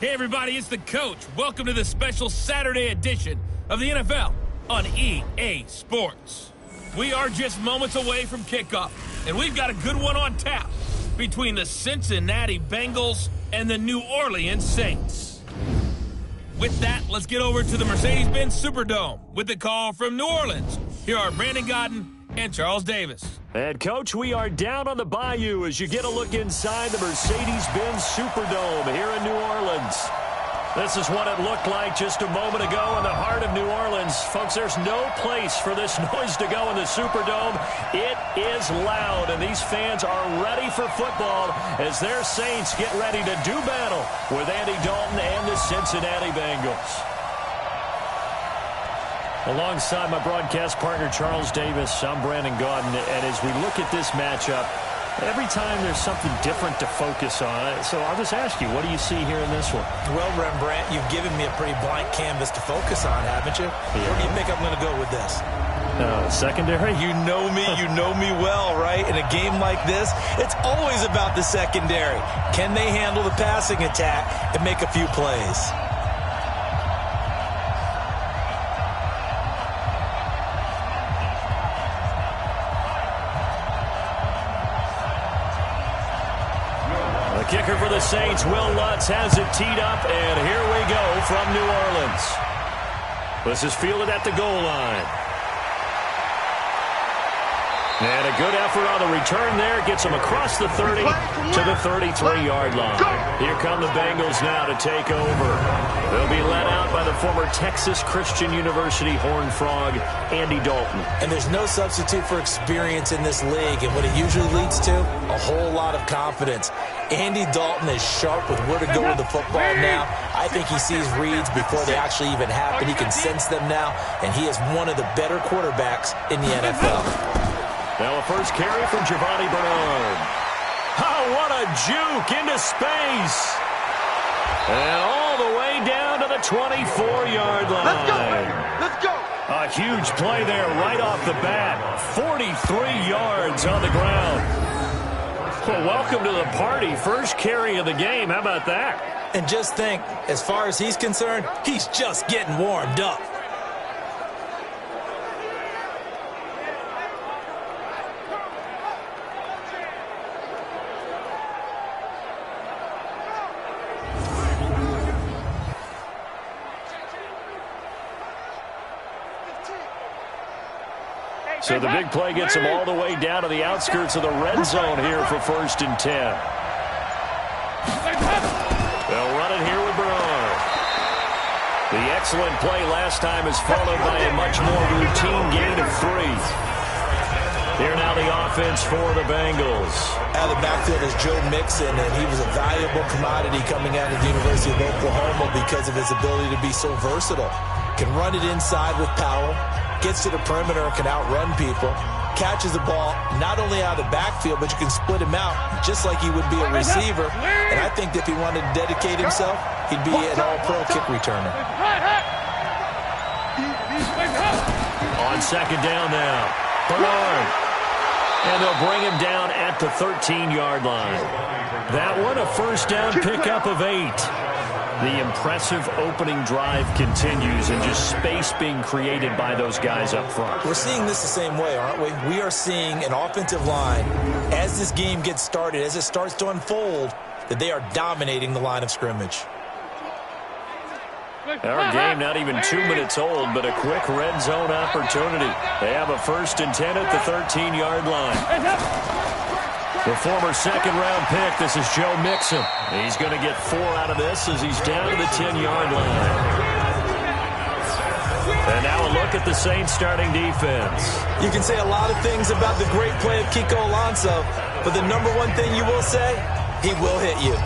Hey everybody, it's the coach. Welcome to the special Saturday edition of the NFL on EA Sports. We are just moments away from kickoff, and we've got a good one on tap between the Cincinnati Bengals and the New Orleans Saints. With that, let's get over to the Mercedes-Benz Superdome with the call from New Orleans. Here are Brandon Godden and Charles Davis. And, Coach, we are down on the bayou as you get a look inside the Mercedes-Benz Superdome here in New Orleans. This is what it looked like just a moment ago in the heart of New Orleans. Folks, there's no place for this noise to go in the Superdome. It is loud, and these fans are ready for football as their Saints get ready to do battle with Andy Dalton and the Cincinnati Bengals. Alongside my broadcast partner, Charles Davis, I'm Brandon Godden. And as we look at this matchup, every time there's something different to focus on. So I'll just ask you, what do you see here in this one? Well, Rembrandt, you've given me a pretty blank canvas to focus on, haven't you? Yeah. Where do you think I'm going to go with this? Secondary? You know me well, right? In a game like this, it's always about the secondary. Can they handle the passing attack and make a few plays? Kicker for the Saints, Will Lutz has it teed up, and here we go from New Orleans. This is fielded at the goal line. And a good effort on the return there. Gets them across the 30 to the 33-yard line. Here come the Bengals now to take over. They'll be led out by the former Texas Christian University Horned Frog, Andy Dalton. And there's no substitute for experience in this league. And what it usually leads to, a whole lot of confidence. Andy Dalton is sharp with where to go with the football now. I think he sees reads before they actually even happen. He can sense them now. And he is one of the better quarterbacks in the NFL. Now a first carry from Giovanni Bernard. Oh, what a juke into space. And all the way down to the 24-yard line. Let's go. A huge play there right off the bat. 43 yards on the ground. Well, welcome to the party. First carry of the game. How about that? And just think, as far as he's concerned, he's just getting warmed up. So the big play gets them all the way down to the outskirts of the red zone here for 1st and 10. They'll run it here with Bernard. The excellent play last time is followed by a much more routine gain of 3. Here now the offense for the Bengals. Out of the backfield is Joe Mixon, and he was a valuable commodity coming out of the University of Oklahoma because of his ability to be so versatile. Can run it inside with power. Gets to the perimeter and can outrun people, catches the ball not only out of the backfield, but you can split him out just like he would be a receiver. And I think if he wanted to dedicate himself, he'd be an all-pro kick returner. On second down now, Bernard. And they'll bring him down at the 13-yard line. That one, a first down pickup of 8. The impressive opening drive continues and just space being created by those guys up front. We're seeing this the same way, aren't we? We are seeing an offensive line, as this game gets started, as it starts to unfold, that they are dominating the line of scrimmage. Our game not even 2 minutes old, but a quick red zone opportunity. They have a 1st and 10 at the 13-yard line. The former second-round pick, this is Joe Mixon. He's going to get 4 out of this as he's down to the 10-yard line. And now a look at the Saints starting defense. You can say a lot of things about the great play of Kiko Alonso, but the number one thing you will say, he will hit you.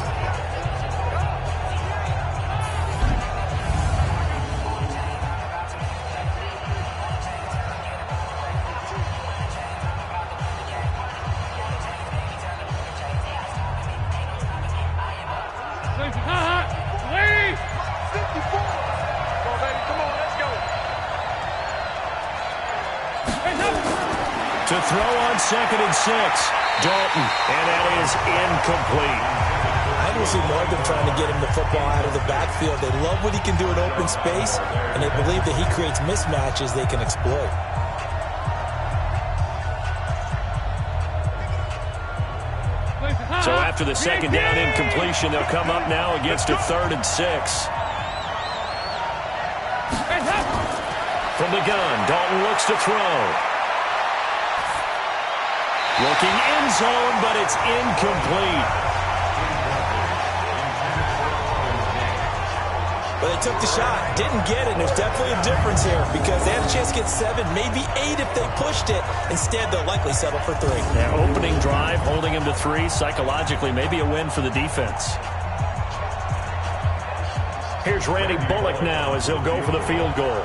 To throw on 2nd and 6. Dalton, and that is incomplete. I we'll see more of them trying to get him the football out of the backfield. They love what he can do in open space, and they believe that he creates mismatches they can exploit. So after the second down incompletion, they'll come up now against a 3rd and 6. From the gun, Dalton looks to throw. Looking end zone, but it's incomplete. Well, they took the shot, didn't get it, and there's definitely a difference here because they had a chance to get 7, maybe 8 if they pushed it. Instead, they'll likely settle for 3. Their opening drive, holding him to 3, psychologically maybe a win for the defense. Here's Randy Bullock now as he'll go for the field goal.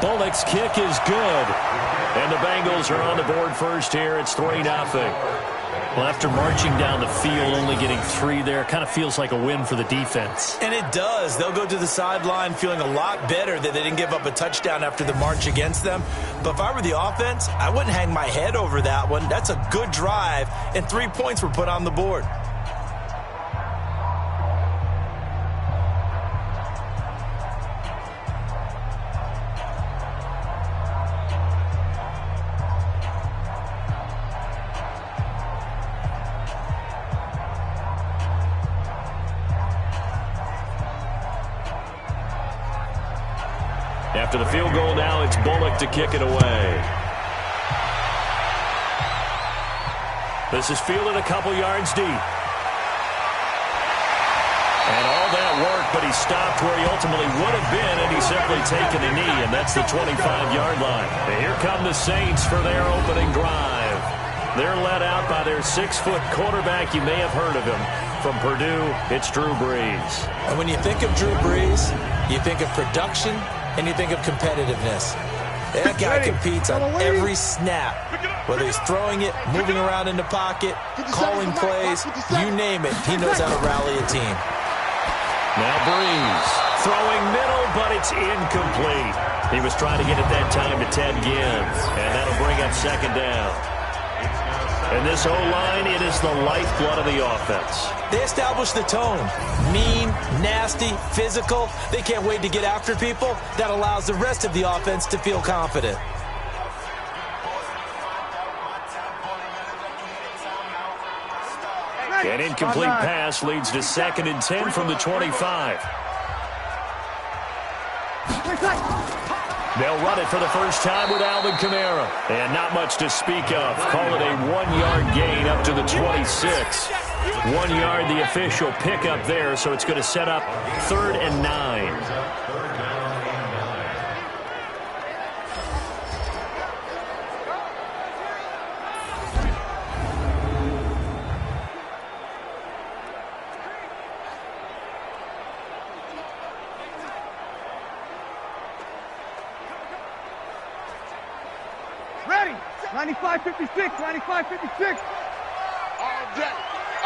Bullock's kick is good. And the Bengals are on the board first here. It's 3-0. Well, after marching down the field, only getting 3 there, kind of feels like a win for the defense. And it does. They'll go to the sideline feeling a lot better that they didn't give up a touchdown after the march against them. But if I were the offense, I wouldn't hang my head over that one. That's a good drive, and 3 points were put on the board. After the field goal now, it's Bullock to kick it away. This is fielded a couple yards deep. And all that work, but he stopped where he ultimately would have been, and he's simply taken a knee, and that's the 25-yard line. And here come the Saints for their opening drive. They're led out by their 6-foot quarterback. You may have heard of him. From Purdue, it's Drew Brees. And when you think of Drew Brees, you think of production, and you think of competitiveness. That guy competes on every snap. Whether he's throwing it, moving around in the pocket, calling plays, you name it, he knows how to rally a team. Now Brees throwing middle, but it's incomplete. He was trying to get it that time to Ted Ginn, and that'll bring up 2nd down. And this O-line, it is the lifeblood of the offense. They establish the tone. Mean, nasty, physical. They can't wait to get after people. That allows the rest of the offense to feel confident. An incomplete pass leads to 2nd and 10 from the 25. They'll run it for the first time with Alvin Kamara. And not much to speak of. Call it a 1-yard gain up to the 26. 1 yard, the official pickup there, so it's going to set up 3rd and 9. Ready. 95-56, 95-56.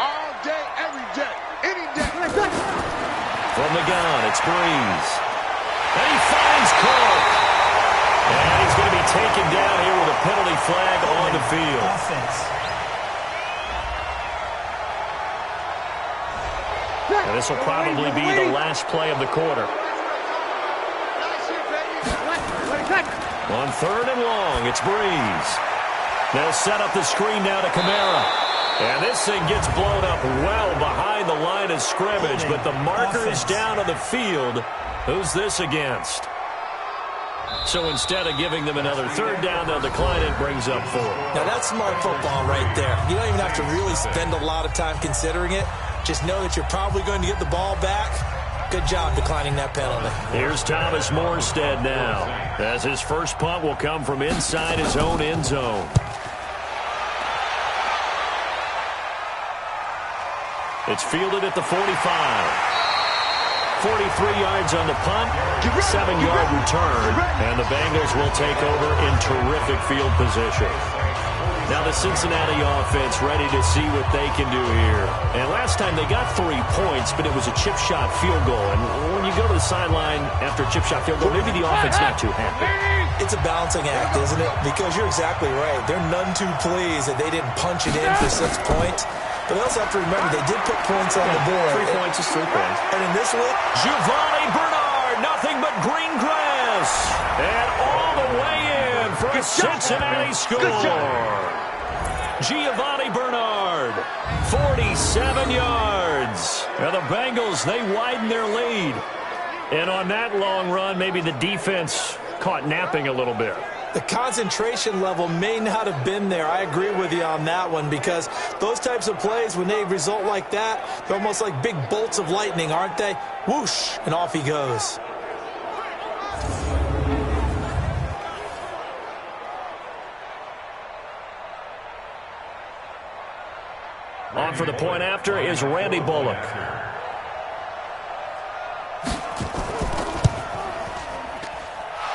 All day, every day, any day. From the gun, it's Brees. And he finds Cook. And he's going to be taken down here with a penalty flag on the field. And this will probably be the last play of the quarter. On 3rd and long, it's Brees. They'll set up the screen now to Kamara. And this thing gets blown up well behind the line of scrimmage, but the marker is down on the field. Who's this against? So instead of giving them another 3rd down, they'll decline it, brings up 4. Now that's smart football right there. You don't even have to really spend a lot of time considering it. Just know that you're probably going to get the ball back. Good job declining that penalty. Here's Thomas Morstead now, as his first punt will come from inside his own end zone. It's fielded at the 45. 43 yards on the punt, 7-yard return, and the Bengals will take over in terrific field position. Now the Cincinnati offense ready to see what they can do here. And last time they got 3 points, but it was a chip shot field goal. And when you go to the sideline after a chip shot field goal, maybe the offense not too happy. It's a balancing act, isn't it? Because you're exactly right. They're none too pleased that they didn't punch it in for 6 points. But they also have to remember they did put points on the board. 3 points is 3 points. And in this one, Giovanni Bernard, nothing but green grass. And all the way in for a Cincinnati score. Giovanni Bernard, 47 yards. Now the Bengals, they widen their lead. And on that long run, maybe the defense caught napping a little bit. the concentration level may not have been there. I agree with you on that one, because those types of plays, when they result like that, they're almost like big bolts of lightning, aren't they? Whoosh, and off he goes. On for the point after is Randy Bullock.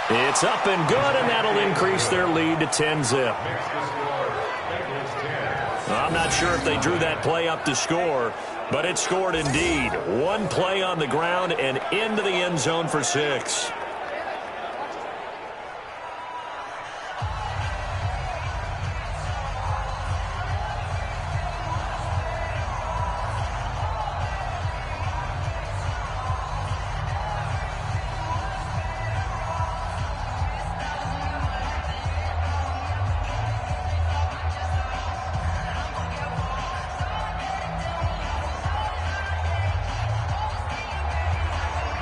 It's up and good, and that'll increase their lead to 10-zip. I'm not sure if they drew that play up to score, but it scored indeed. One play on the ground and into the end zone for 6.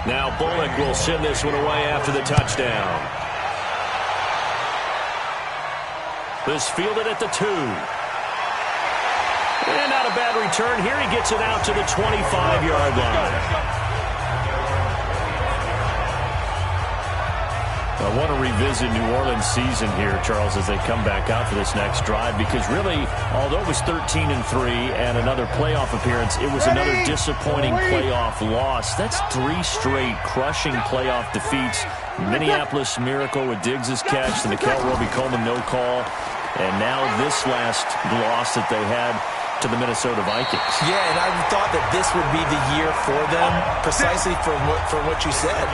Now Bullock will send this one away after the touchdown. This fielded at the 2. And not a bad return. Here he gets it out to the 25-yard line. I want to revisit New Orleans' season here, Charles, as they come back out for this next drive, because really, although it was 13-3 and another playoff appearance, it was another disappointing playoff loss. That's 3 straight crushing playoff defeats. Minneapolis Miracle with Diggs' catch, the Nickel Roby-Coleman no call, and now this last loss that they had to the Minnesota Vikings. Yeah, and I thought that this would be the year for them, precisely for what you said.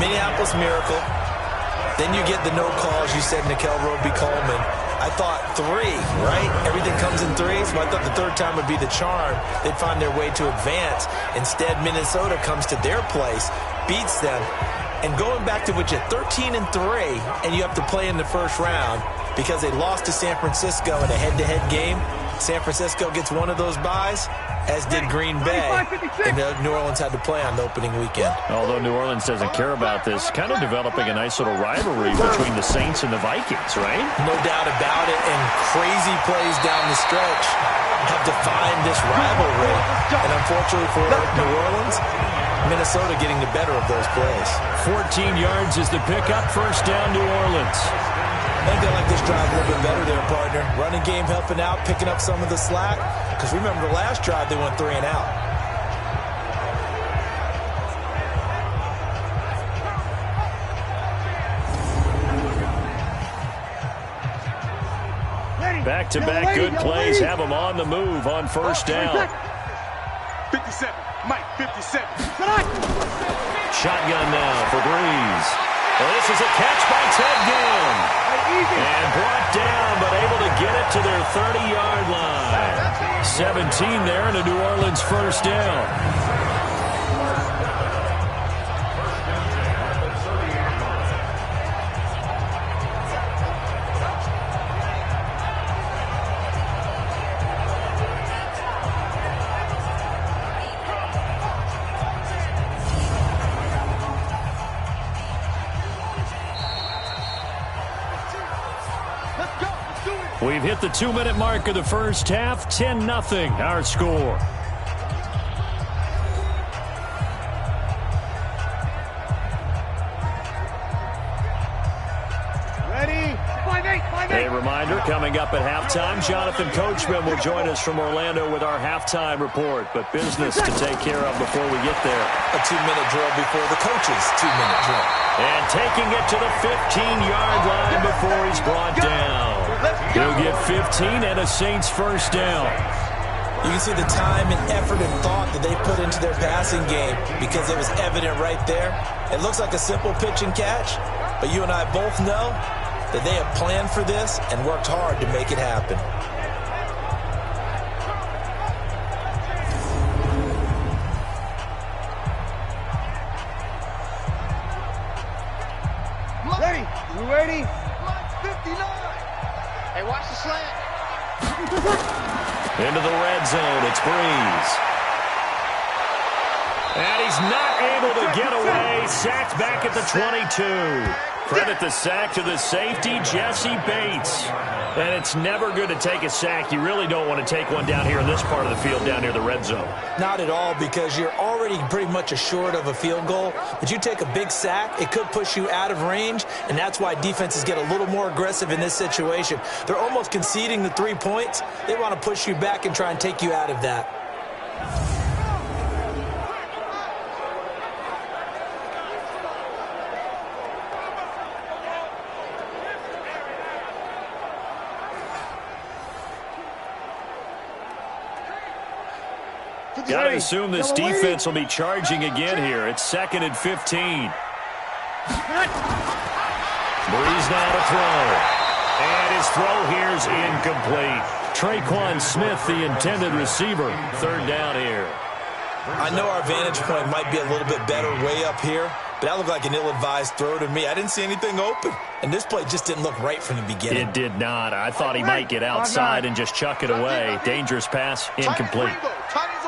Minneapolis Miracle. Then you get the no calls. You said Nickel Roby-Coleman. I thought 3, right? Everything comes in 3s. So I thought the third time would be the charm. They'd find their way to advance. Instead, Minnesota comes to their place, beats them. And going back to what you 13-3, and you have to play in the first round because they lost to San Francisco in a head-to-head game. San Francisco gets one of those byes, as did Green Bay, and New Orleans had to play on the opening weekend. Although New Orleans doesn't care about this, kind of developing a nice little rivalry between the Saints and the Vikings, right? No doubt about it, and crazy plays down the stretch have defined this rivalry. And unfortunately for New Orleans, Minnesota getting the better of those plays. 14 yards is the pickup, first down New Orleans. I think they like this drive a little bit better there, partner. Running game helping out, picking up some of the slack. Because remember the last drive, they went 3 and out. Back-to-back good plays have them on the move on first down. 57, Mike, 57. Shotgun now for Breeze. Well, this is a catch by Ted Ginn. And brought down, but able to get it to their 30-yard line. 17 there, and a New Orleans first down. We've hit the 2-minute mark of the first half. 10-0, our score. Ready? 5-8. A reminder, coming up at halftime, Jonathan Coachman will join us from Orlando with our halftime report. But business to take care of before we get there. A 2-minute drill before the coach's 2-minute drill. And taking it to the 15-yard line before he's brought down. He'll get 15 and a Saints first down. You can see the time and effort and thought that they put into their passing game because it was evident right there. It looks like a simple pitch and catch, but you and I both know that they have planned for this and worked hard to make it happen. Ready? You ready? 59. Hey, watch the slant. Into the red zone, it's Breeze. And he's not able to get away. Sacked back at the 22. Credit the sack to the safety, Jesse Bates. And it's never good to take a sack. You really don't want to take one down here in this part of the field, down near the red zone. Not at all, because you're already pretty much assured of a field goal. But you take a big sack, it could push you out of range, and that's why defenses get a little more aggressive in this situation. They're almost conceding the 3 points. They want to push you back and try and take you out of that. Got to assume this defense will be charging again here. It's 2nd and 15. Breeze now to throw. And his throw here is incomplete. Traquan Smith, the intended receiver. 3rd down here. I know our vantage point might be a little bit better way up here, but that looked like an ill-advised throw to me. I didn't see anything open, and this play just didn't look right from the beginning. It did not. I thought he might get outside and just chuck it away. Dangerous pass, incomplete.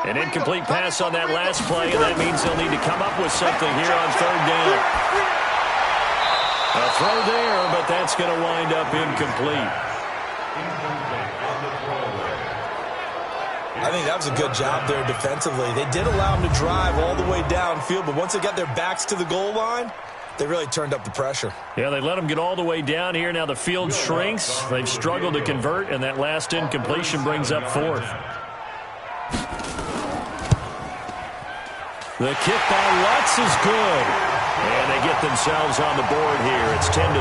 An incomplete pass on that last play, and that means they'll need to come up with something here on 3rd down. A throw there, but that's going to wind up incomplete. I think that was a good job there defensively. They did allow them to drive all the way downfield, but once they got their backs to the goal line, they really turned up the pressure. Yeah, they let them get all the way down here. Now the field shrinks. They've struggled to convert, and that last incompletion brings up 4th. The kick by Lutz is good. And they get themselves on the board here. It's 10-3.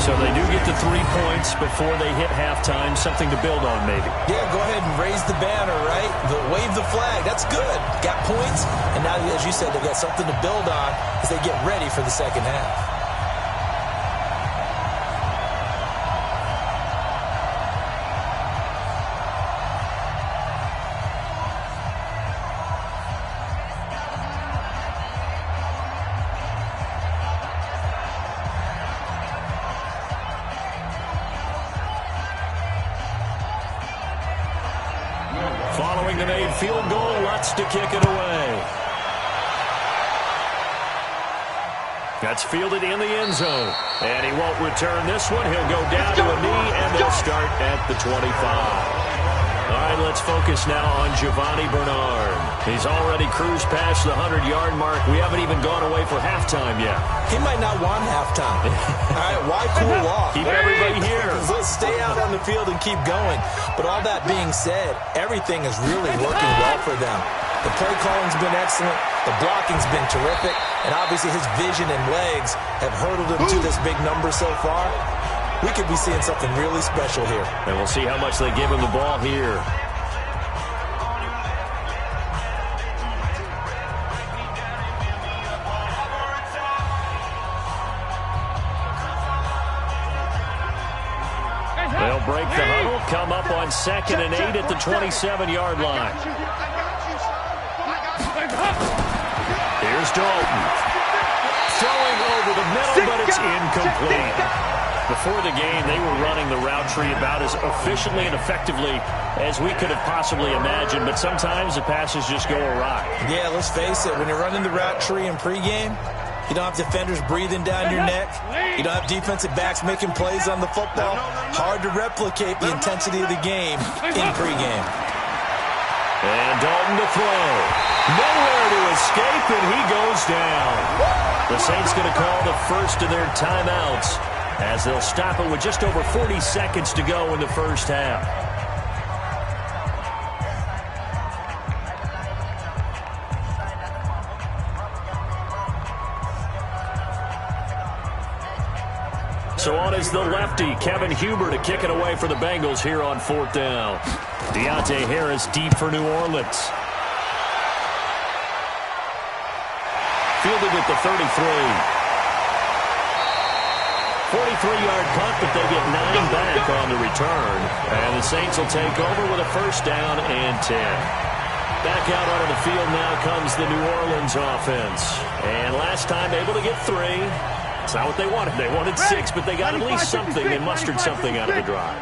So they do get the 3 points before they hit halftime. Something to build on, maybe. Yeah, go ahead and raise the banner, right? Wave the flag. That's good. Got points. And now, as you said, they've got something to build on as they get ready for the second half. Following the made field goal, Lutz to kick it away. That's fielded in the end zone. And he won't return this one. He'll go down to a knee, and they'll start at the 25. All right, let's focus now on Giovanni Bernard. He's already cruised past the 100-yard mark. We haven't even gone away for halftime yet. He might not want halftime. All right, why cool off? Keep everybody here. Let's stay out on the field and keep going. But all that being said, everything is really working well for them. The play calling's been excellent. The blocking's been terrific. And obviously his vision and legs have hurdled him to this big number so far. We could be seeing something really special here. And we'll see how much they give him the ball here. They'll break the huddle, come up on 2nd and 8 at the 27-yard line. Here's Dalton. Throwing over the middle, but it's incomplete. Before the game, they were running the route tree about as efficiently and effectively as we could have possibly imagined, but sometimes the passes just go awry. Yeah, let's face it, when you're running the route tree in pregame, you don't have defenders breathing down your neck. You don't have defensive backs making plays on the football. Hard to replicate the intensity of the game in pregame. And Dalton to throw. Nowhere to escape, and he goes down. The Saints going to call the first of their timeouts as they'll stop it with just over 40 seconds to go in the first half. So on is the lefty, Kevin Huber, to kick it away for the Bengals here on 4th down. Deontay Harris deep for New Orleans. Fielded at the 33. 43-yard punt, but they get 9 back on the return. And the Saints will take over with a 1st down and 10. Back out onto the field now comes the New Orleans offense. And last time able to get 3. It's not what they wanted. They wanted 6, but they got at least something. They mustered something out of the drive.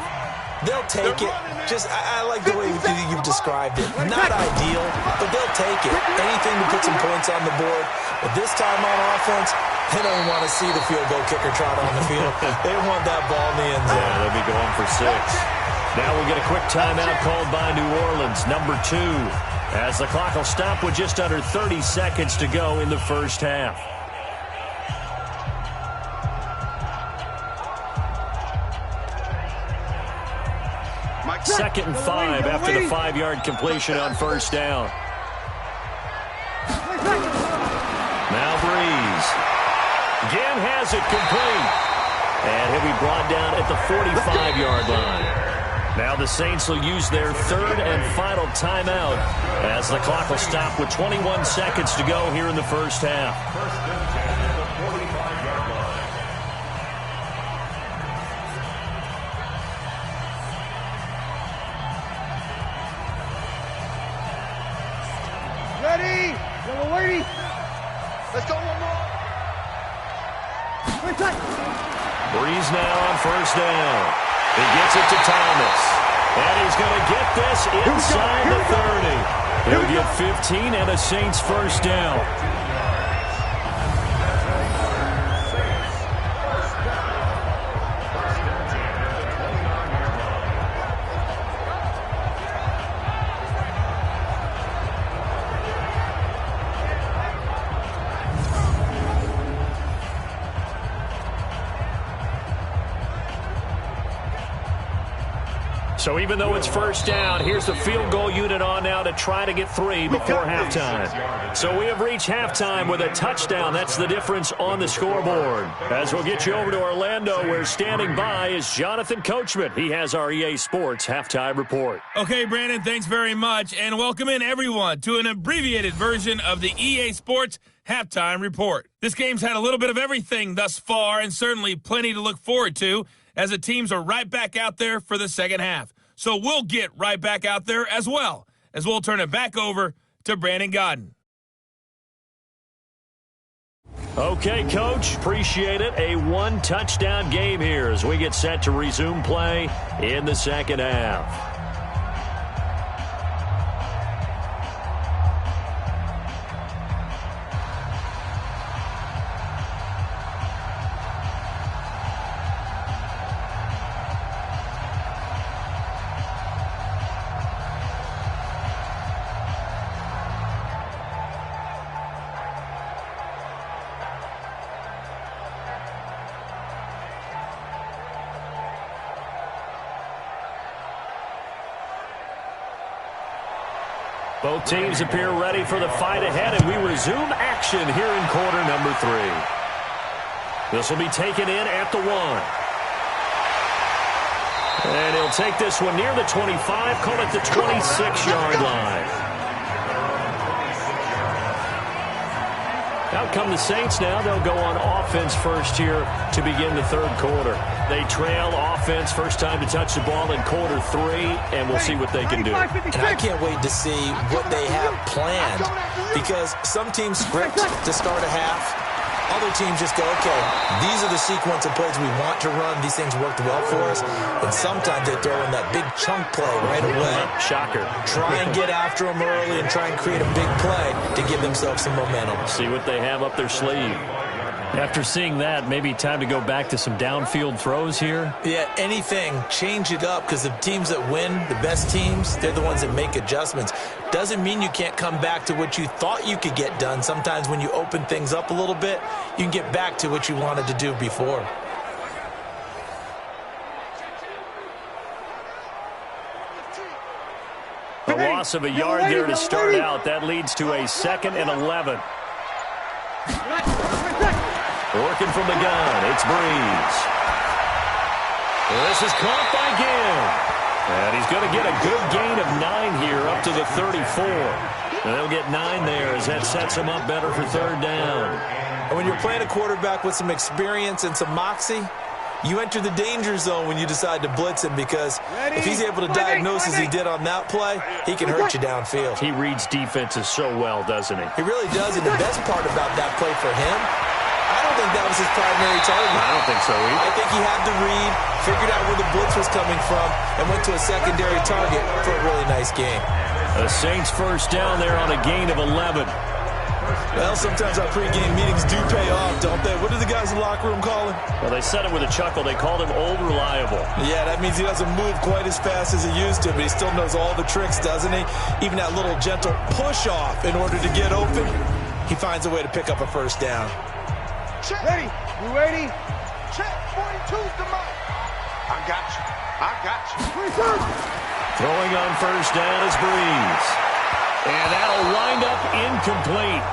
They'll take it. I like the way you've described it. Not ideal, but they'll take it. Anything to put some points on the board. But this time on offense, they don't want to see the field goal kicker trot on the field. They want that ball in the end zone. Yeah, they'll be going for 6. Now we'll get a quick timeout called by New Orleans, number 2, as the clock will stop with just under 30 seconds to go in the 1st half. Second and 5 after the 5-yard completion on 1st down. Now Breeze. Again has it complete. And he'll be brought down at the 45-yard line. Now the Saints will use their 3rd and final timeout as the clock will stop with 21 seconds to go here in the 1st half. Ready? Little lady. Let's go one more. Breeze now on 1st down. He gets it to Thomas. And he's going to get this inside the 30. He'll get 15 and a Saints 1st down. So even though it's 1st down, here's the field goal unit on now to try to get 3 before halftime. So we have reached halftime with a touchdown. That's the difference on the scoreboard. As we'll get you over to Orlando, where standing by is Jonathan Coachman. He has our EA Sports halftime report. Okay, Brandon, thanks very much. And welcome in, everyone, to an abbreviated version of the EA Sports halftime report. This game's had a little bit of everything thus far, and certainly plenty to look forward to, as the teams are right back out there for the second half. So we'll get right back out there as well, as we'll turn it back over to Brandon Godden. Okay, Coach, appreciate it. A 1-touchdown game here as we get set to resume play in the second half. Both teams appear ready for the fight ahead, and we resume action here in quarter number 3. This will be taken in at the 1. And he'll take this one near the 25, call it the 26-yard line. Out come the Saints now. They'll go on offense first here to begin the 3rd quarter. They trail offense first time to touch the ball in quarter 3, and we'll see what they can do. And I can't wait to see what they have planned, because some teams script to start a half. Other teams just go, okay, these are the sequence of plays we want to run. These things worked well for us. And sometimes they throw in that big chunk play right away. Shocker. Try and get after them early and try and create a big play to give themselves some momentum. See what they have up their sleeve. After seeing that, maybe time to go back to some downfield throws here. Yeah, anything. Change it up, because the teams that win, the best teams, they're the ones that make adjustments. Doesn't mean you can't come back to what you thought you could get done. Sometimes when you open things up a little bit, you can get back to what you wanted to do before. A loss of a yard there to start out. That leads to a 2nd and 11. Working from the gun, it's Breeze. This is caught by Gill. And he's going to get a good gain of 9 here up to the 34. And they'll get 9 there as that sets him up better for third down. And when you're playing a quarterback with some experience and some moxie, you enter the danger zone when you decide to blitz him, because if he's able to diagnose as he did on that play, he can hurt you downfield. He reads defenses so well, doesn't he? He really does, and the best part about that play for him, I don't think that was his primary target. I don't think so either. I think he had the read, figured out where the blitz was coming from, and went to a secondary target for a really nice game. The Saints first down there on a gain of 11. Well, sometimes our pregame meetings do pay off, don't they? What do the guys in the locker room call him? Well, they said it with a chuckle. They called him Old Reliable. Yeah, that means he doesn't move quite as fast as he used to, but he still knows all the tricks, doesn't he? Even that little gentle push-off in order to get open, he finds a way to pick up a first down. Check. Ready. You ready? Check. 42's the mark. I got you. I got you. Throwing on first down is Breeze. And that'll wind up incomplete.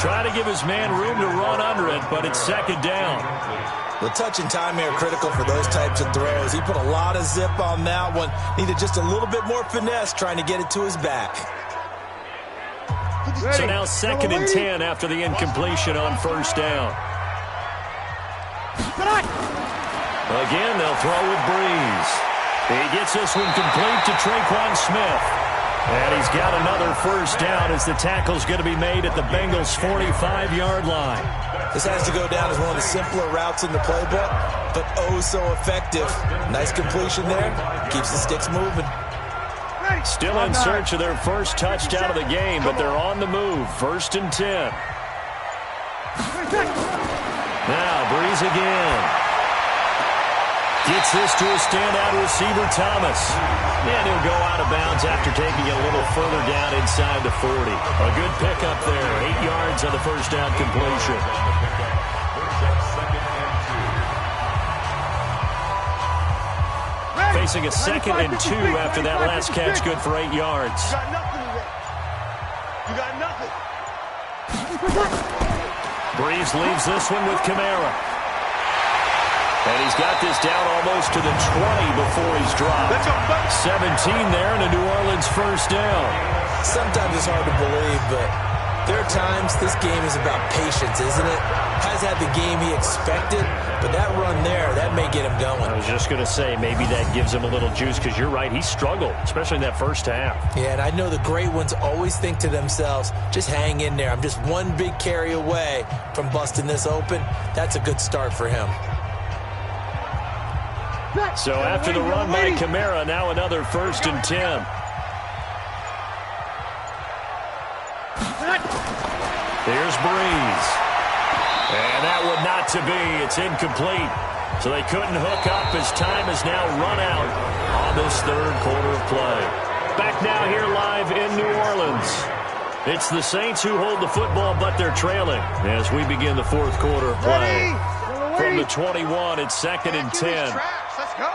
Try to give his man room to run under it, but it's second down. The touch and timing are critical for those types of throws. He put a lot of zip on that one. Needed just a little bit more finesse trying to get it to his back. So now second and 10 after the incompletion on first down. Again, they'll throw with Breeze. He gets this one complete to Traquan Smith. And he's got another first down as the tackle's going to be made at the Bengals' 45-yard line. This has to go down as one of the simpler routes in the playbook, but oh so effective. Nice completion there. Keeps the sticks moving. Still in search of their first touchdown of the game, but they're on the move. First and 10. Now Breeze again. Gets this to a standout receiver, Thomas. And he'll go out of bounds after taking it a little further down inside the 40. A good pickup there. 8 yards on the first down completion. Facing a second and 2 after that last catch, good for 8 yards. You got nothing today. You got nothing. Breeze leaves this one with Kamara. And he's got this down almost to the 20 before he's dropped. 17 there and a New Orleans first down. Sometimes it's hard to believe, but there are times this game is about patience, isn't it? Has had the game he expected, but that run there, that may get him going. I was just going to say, maybe that gives him a little juice, because you're right, he struggled, especially in that first half. Yeah, and I know the great ones always think to themselves, just hang in there. I'm just one big carry away from busting this open. That's a good start for him. So after the run by Kamara, now another first and 10. Here's Breeze. And that one not to be. It's incomplete. So they couldn't hook up as time has now run out on this third quarter of play. Back now here live in New Orleans. It's the Saints who hold the football, but they're trailing as we begin the fourth quarter of play. From the 21, it's second and 10. Let's go.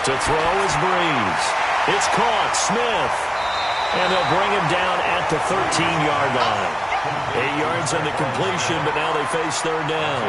To throw is Breeze. It's caught. Smith. And they'll bring him down at the 13-yard line. 8 yards on the completion, but now they face third down.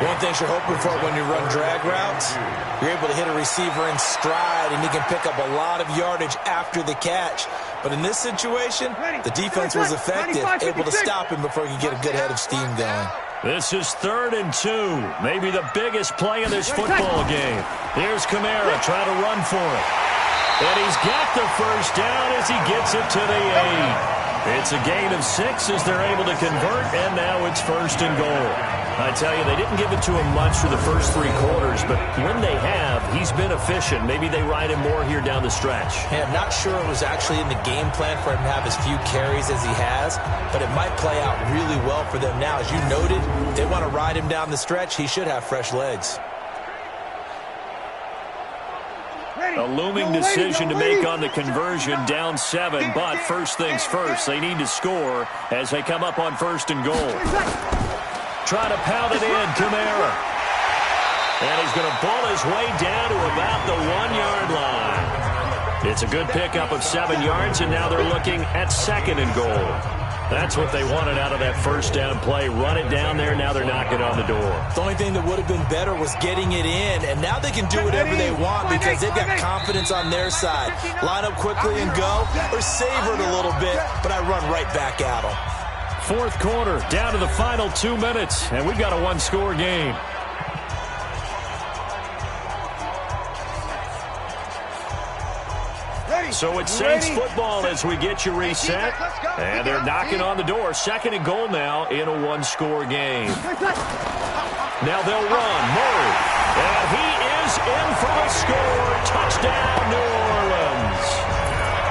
One thing you're hoping for when you run drag routes, you're able to hit a receiver in stride, and he can pick up a lot of yardage after the catch. But in this situation, the defense was effective, able to stop him before he could get a good head of steam going. This is third and 2. Maybe the biggest play of this football game. Here's Kamara trying to run for it. And he's got the first down as he gets it to the 8. It's a gain of 6 as they're able to convert, and now it's first and goal. I tell you, they didn't give it to him much for the first 3 quarters, but when they have, he's been efficient. Maybe they ride him more here down the stretch. Yeah, I'm not sure it was actually in the game plan for him to have as few carries as he has, but it might play out really well for them now. As you noted, if they want to ride him down the stretch, he should have fresh legs. A looming decision to make on the conversion, down 7, but first things first, they need to score as they come up on first and goal. Trying to pound it in, Kamara. And he's going to pull his way down to about the 1-yard line. It's a good pickup of 7 yards, and now they're looking at second and goal. That's what they wanted out of that first down play. Run it down there. Now they're knocking on the door. The only thing that would have been better was getting it in, and now they can do whatever they want because they've got confidence on their side. Line up quickly and go, or savor it a little bit, but I run right back at them. Fourth quarter, down to the final 2 minutes, and we've got a one-score game. So it's Saints football as we get you reset. And they're knocking on the door. Second and goal now in a one-score game. Now they'll run. Murray. And he is in for a score. Touchdown, New Orleans.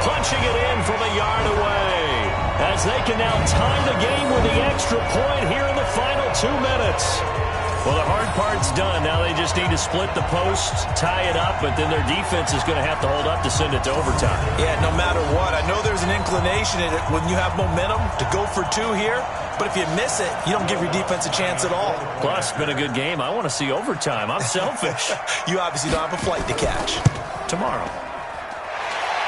Punching it in from a yard away. As they can now tie the game with the extra point here in the final 2 minutes. Well, the hard part's done. Now they just need to split the post, tie it up, but then their defense is going to have to hold up to send it to overtime. Yeah, no matter what. I know there's an inclination in it when you have momentum to go for two here, but if you miss it, you don't give your defense a chance at all. Plus, it's been a good game. I want to see overtime. I'm selfish. You obviously don't have a flight to catch. Tomorrow.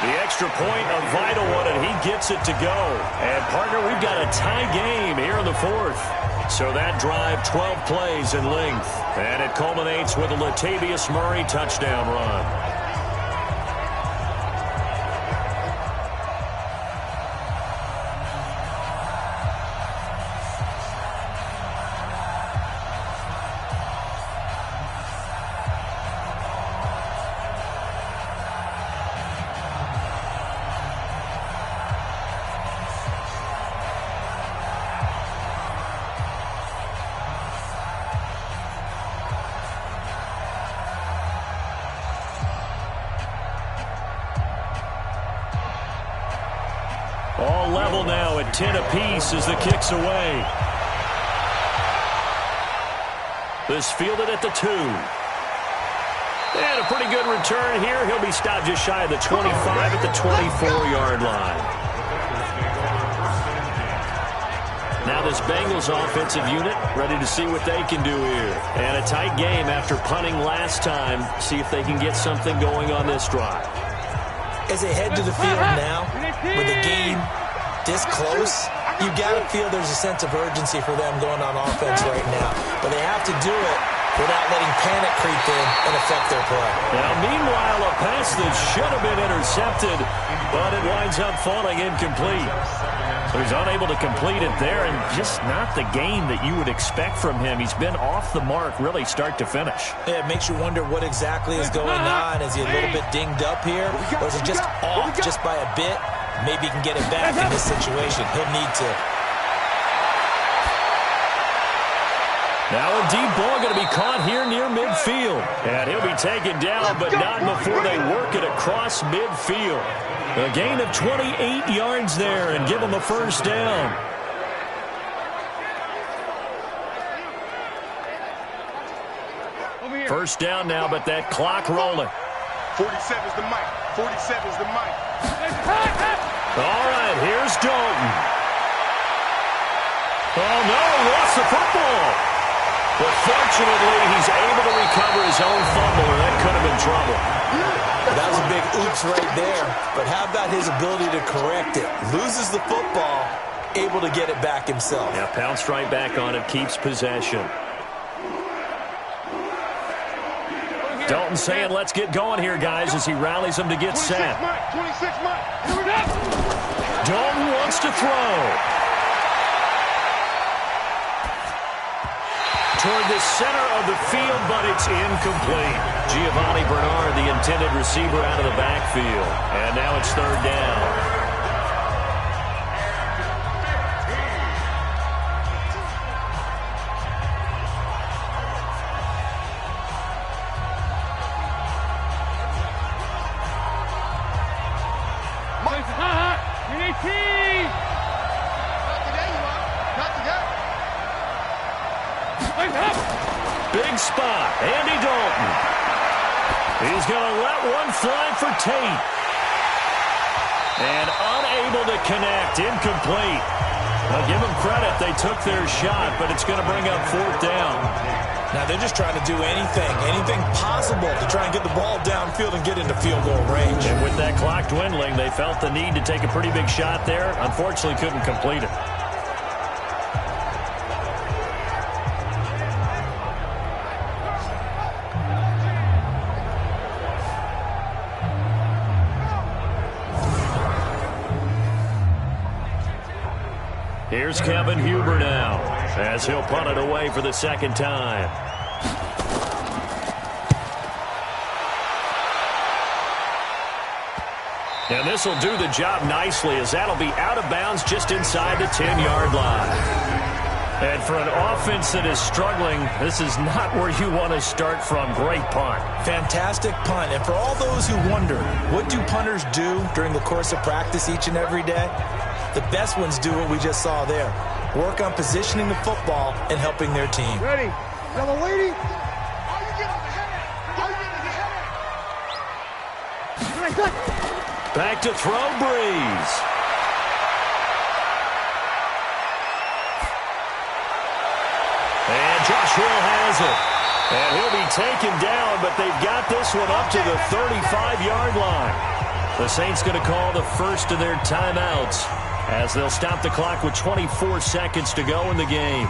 The extra point, a vital one, and he gets it to go. And, partner, we've got a tie game here in the fourth. So that drive, 12 plays in length. And it culminates with a Latavius Murray touchdown run. All level now at 10 apiece as the kick's away. This fielded at the 2. And a pretty good return here. He'll be stopped just shy of the 25 at the 24-yard line. Now this Bengals offensive unit ready to see what they can do here. And a tight game after punting last time. See if they can get something going on this drive. As they head to the field now, with the game this close, you got to feel there's a sense of urgency for them going on offense right now. But they have to do it without letting panic creep in and affect their play. Now, meanwhile, a pass that should have been intercepted, but it winds up falling incomplete. So he's unable to complete it there, and just not the game that you would expect from him. He's been off the mark really start to finish. Yeah, it makes you wonder what exactly is going on. Is he a little bit dinged up here, or is it just off just by a bit? Maybe he can get it back in this situation. He'll need to. Now a deep ball going to be caught here near midfield. And he'll be taken down, but not before they work it across midfield. A gain of 28 yards there and give them a first down. First down now, but that clock rolling. 47's the mic. 47's the mic. All right, here's Dalton. Oh, no, lost the football. But fortunately, he's able to recover his own fumble, or that could have been trouble. That was a big oops right there. But how about his ability to correct it? Loses the football, able to get it back himself. Yeah, pounced right back on it, keeps possession. Dalton saying, let's get going here, guys, as he rallies them to get set. 26 Mike. Dalton wants to throw. Toward the center of the field, but it's incomplete. Giovanni Bernard, the intended receiver, out of the backfield. And now it's third down. Big spot, Andy Dalton. He's going to let one fly for Tate. And unable to connect, incomplete. I'll give them credit, they took their shot, but it's going to bring up fourth down. Now they're just trying to do anything possible to try and get the ball downfield and get into field goal range. And with that clock dwindling, they felt the need to take a pretty big shot there. Unfortunately, couldn't complete it. Here's Kevin Huber now, as he'll punt it away for the second time. And this will do the job nicely, as that'll be out of bounds just inside the 10-yard line. And for an offense that is struggling, this is not where you want to start from. Great punt. Fantastic punt. And for all those who wonder, what do punters do during the course of practice each and every day? The best ones do what we just saw there. Work on positioning the football and helping their team. Ready. Yellow lady. Back to throw, Breeze. And Josh Hill has it. And he'll be taken down, but they've got this one up to the 35-yard line. The Saints going to call the first of their timeouts, as they'll stop the clock with 24 seconds to go in the game.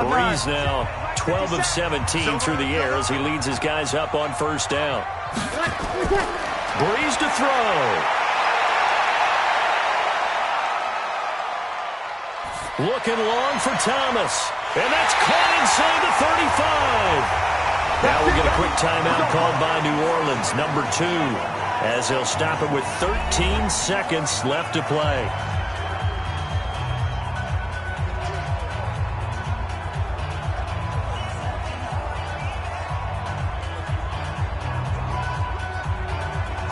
Breeze now 12 of 17 through the air as he leads his guys up on first down. Breeze to throw. Looking long for Thomas. And that's caught inside the 35. Now we get a quick timeout called by New Orleans, number 2, as they'll stop it with 13 seconds left to play.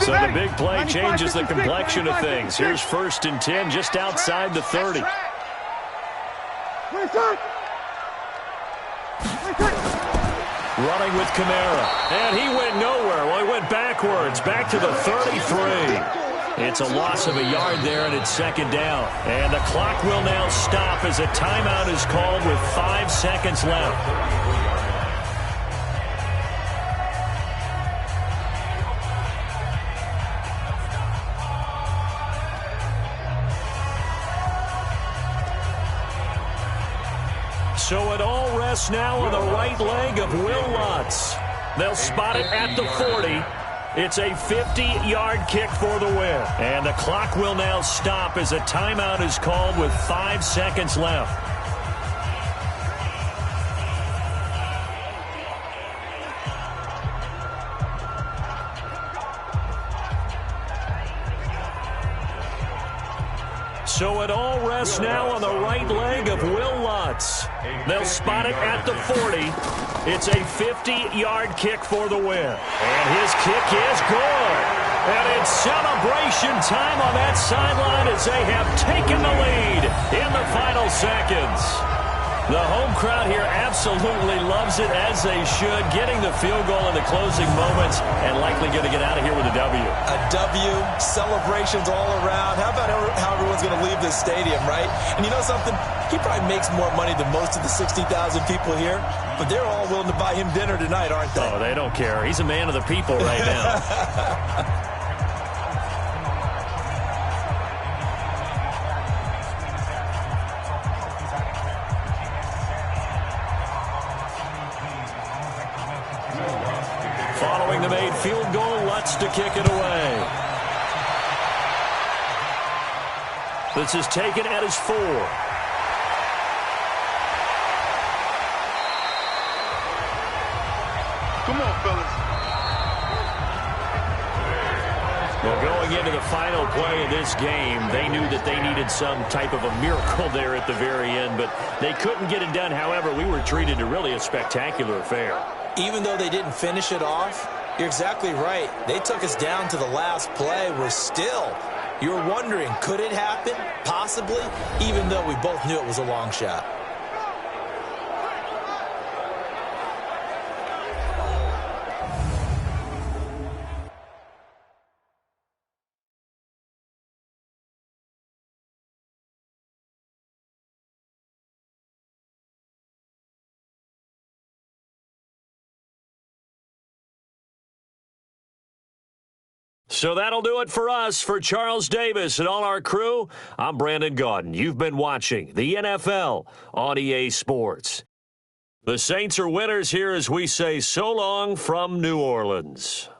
So the big play changes the complexion of things. Here's 1st and 10 just outside the 30. Running with Kamara. And he went nowhere. Well, he went backwards. Back to the 33. It's a loss of a yard there, and it's second down. And the clock will now stop as a timeout is called with 5 seconds left. So it all rests now on the right leg of Will Lutz. They'll spot it at the 40. It's a 50-yard kick for the win. And the clock will now stop as a timeout is called with 5 seconds left. So it all rests now on the right leg of Will Lutz. They'll spot it at the 40. It's a 50-yard kick for the win. And his kick is good. And it's celebration time on that sideline as they have taken the lead in the final seconds. The home crowd here absolutely loves it, as they should, getting the field goal in the closing moments and likely going to get out of here with a W. A W, celebrations all around. How about how everyone's going to leave this stadium, right? And you know something? He probably makes more money than most of the 60,000 people here, but they're all willing to buy him dinner tonight, aren't they? Oh, they don't care. He's a man of the people right now. Following the made field goal, Lutz to kick it away. This is taken at his 4. Come on, fellas. Well, going into the final play of this game, they knew that they needed some type of a miracle there at the very end, but they couldn't get it done. However, we were treated to really a spectacular affair. Even though they didn't finish it off, you're exactly right. They took us down to the last play. You're wondering, could it happen? Possibly, even though we both knew it was a long shot. So that'll do it for us. For Charles Davis and all our crew, I'm Brandon Gaudin. You've been watching the NFL on EA Sports. The Saints are winners here as we say so long from New Orleans.